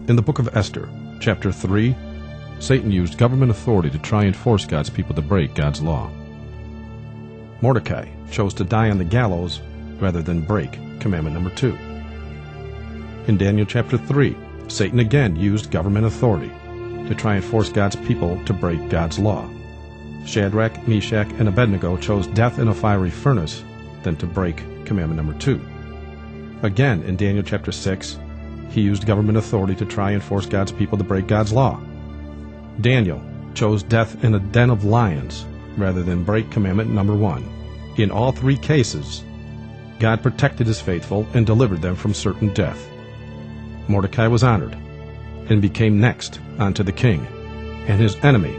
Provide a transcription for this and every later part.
In the book of Esther, chapter 3, Satan used government authority to try and force God's people to break God's law. Mordecai chose to die on the gallows rather than break commandment number 2. In Daniel chapter 3, Satan again used government authority to try and force God's people to break God's law. Shadrach, Meshach, and Abednego chose death in a fiery furnace than to break commandment number 2. Again, in Daniel chapter 6, he used government authority to try and force God's people to break God's law. Daniel chose death in a den of lions rather than break commandment number 1. In all 3 cases, God protected his faithful and delivered them from certain death. Mordecai was honored and became next unto the king, and his enemy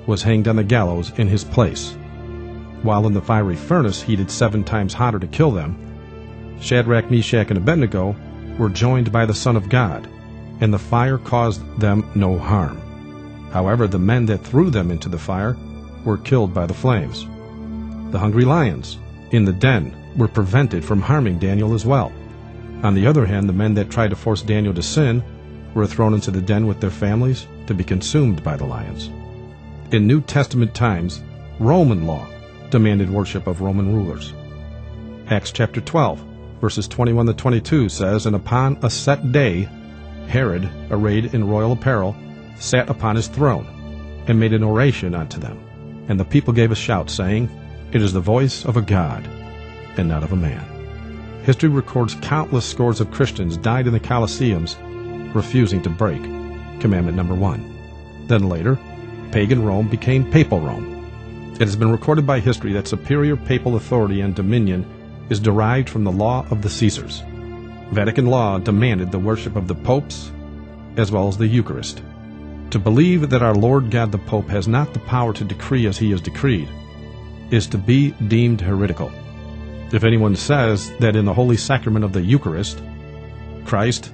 was hanged on the gallows in his place. While in the fiery furnace heated 7 times hotter to kill them, Shadrach, Meshach, and Abednego were joined by the Son of God, and the fire caused them no harm. However, the men that threw them into the fire were killed by the flames. The hungry lions in the den were prevented from harming Daniel as well. On the other hand, the men that tried to force Daniel to sin were thrown into the den with their families to be consumed by the lions. In New Testament times, Roman law demanded worship of Roman rulers. Acts chapter 12, verses 21 to 22 says, "And upon a set day, Herod, arrayed in royal apparel, sat upon his throne, and made an oration unto them. And the people gave a shout, saying, It is the voice of a God, and not of a man." History records countless scores of Christians died in the Colosseums, refusing to break commandment number 1. Then later, pagan Rome became papal Rome. It has been recorded by history that superior papal authority and dominion is derived from the law of the Caesars. Vatican law demanded the worship of the popes as well as the Eucharist. To believe that our Lord God the Pope has not the power to decree as he has decreed is to be deemed heretical. If anyone says that in the Holy Sacrament of the Eucharist, Christ,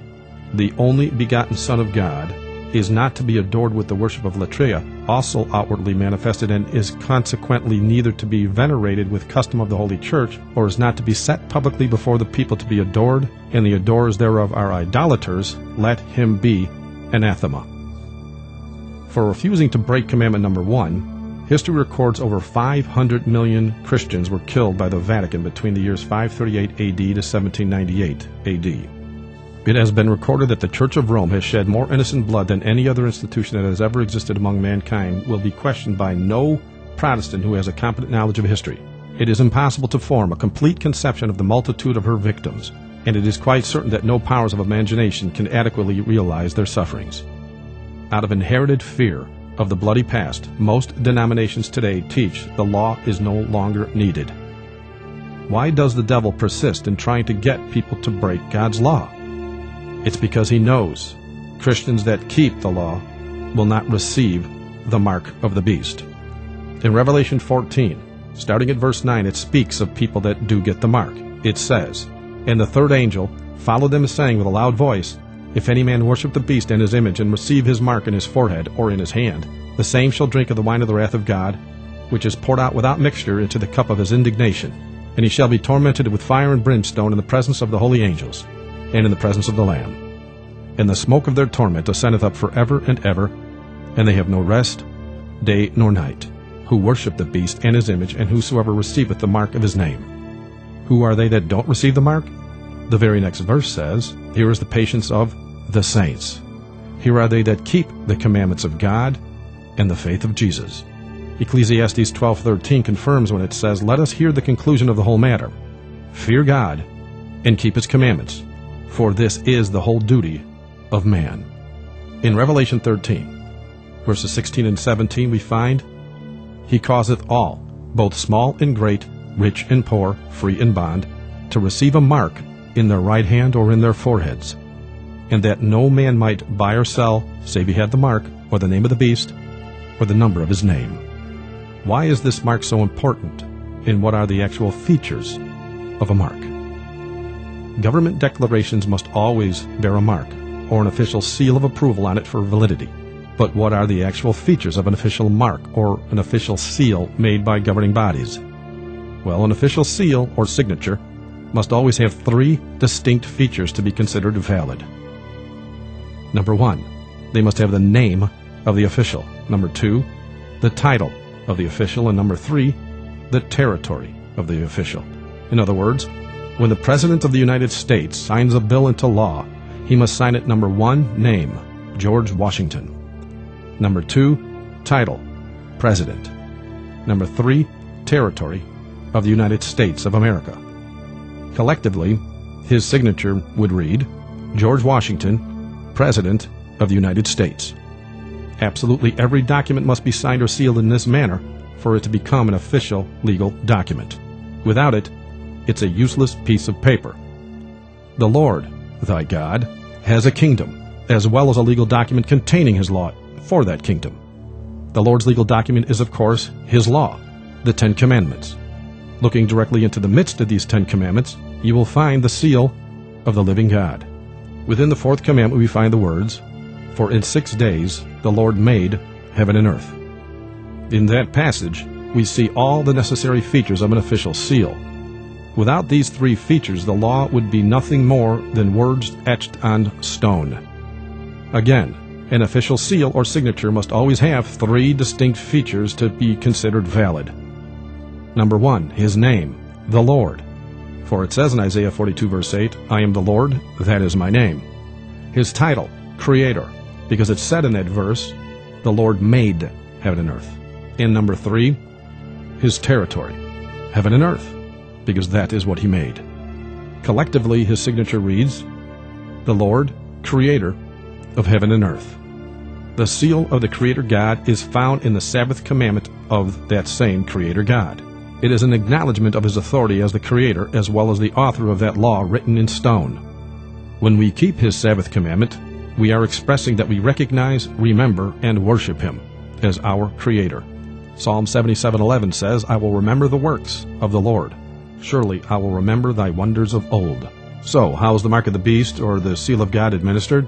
the only begotten Son of God, is not to be adored with the worship of latria, also outwardly manifested, and is consequently neither to be venerated with custom of the Holy Church, or is not to be set publicly before the people to be adored, and the adorers thereof are idolaters, let him be anathema. For refusing to break commandment number 1, history records over 500 million Christians were killed by the Vatican between the years 538 AD to 1798 AD. It has been recorded that the Church of Rome has shed more innocent blood than any other institution that has ever existed among mankind will be questioned by no Protestant who has a competent knowledge of history. It is impossible to form a complete conception of the multitude of her victims, and it is quite certain that no powers of imagination can adequately realize their sufferings. Out of inherited fear of the bloody past, most denominations today teach the law is no longer needed. Why does the devil persist in trying to get people to break God's law? It's because he knows Christians that keep the law will not receive the mark of the beast. In Revelation 14, starting at verse 9, it speaks of people that do get the mark. It says, "And the third angel followed them, saying with a loud voice, If any man worship the beast and his image, and receive his mark in his forehead or in his hand, the same shall drink of the wine of the wrath of God, which is poured out without mixture into the cup of his indignation. And he shall be tormented with fire and brimstone in the presence of the holy angels, and in the presence of the Lamb. And the smoke of their torment ascendeth up forever and ever, and they have no rest, day nor night, who worship the beast and his image, and whosoever receiveth the mark of his name." Who are they that don't receive the mark? The very next verse says, "Here is the patience of the saints. Here are they that keep the commandments of God and the faith of Jesus." Ecclesiastes 12:13 confirms when it says, "Let us hear the conclusion of the whole matter. Fear God and keep his commandments, for this is the whole duty of man." In Revelation 13, verses 16 and 17, we find, "He causeth all, both small and great, rich and poor, free and bond, to receive a mark in their right hand or in their foreheads, and that no man might buy or sell, save he had the mark, or the name of the beast, or the number of his name." Why is this mark so important, and what are the actual features of a mark? Government declarations must always bear a mark, or an official seal of approval on it for validity. But what are the actual features of an official mark, or an official seal made by governing bodies? Well, an official seal, or signature, must always have 3 distinct features to be considered valid. Number 1, they must have the name of the official. Number 2, the title of the official. And number 3, the territory of the official. In other words, when the President of the United States signs a bill into law, he must sign it number 1, name, George Washington. Number 2, title, President. Number 3, territory of the United States of America. Collectively, his signature would read, George Washington, President of the United States. Absolutely every document must be signed or sealed in this manner for it to become an official legal document. Without it, it's a useless piece of paper. The Lord, thy God, has a kingdom, as well as a legal document containing his law for that kingdom. The Lord's legal document is, of course, his law, the 10 Commandments. Looking directly into the midst of these 10 Commandments, you will find the seal of the living God. Within the 4th commandment we find the words, For in 6 days the Lord made heaven and earth. In that passage, we see all the necessary features of an official seal. Without these 3 features, the law would be nothing more than words etched on stone. Again, an official seal or signature must always have 3 distinct features to be considered valid. Number 1, his name, the Lord. For it says in Isaiah 42 verse 8, I am the Lord, that is my name. His title, Creator, because it said in that verse, the Lord made heaven and earth. And number 3, his territory, heaven and earth, because that is what he made. Collectively, his signature reads, the Lord, Creator of heaven and earth. The seal of the Creator God is found in the 7th commandment of that same Creator God. It is an acknowledgement of his authority as the Creator, as well as the author of that law written in stone. When we keep his 7th commandment, we are expressing that we recognize, remember, and worship him as our Creator. Psalm 77:11 says, I will remember the works of the Lord. Surely I will remember thy wonders of old. So, how is the mark of the beast, or the seal of God, administered?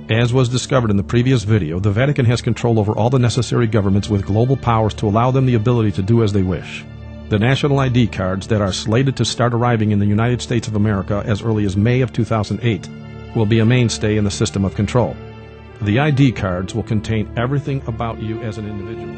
As was discovered in the previous video, the Vatican has control over all the necessary governments with global powers to allow them the ability to do as they wish. The national ID cards that are slated to start arriving in the United States of America as early as May of 2008 will be a mainstay in the system of control. The ID cards will contain everything about you as an individual.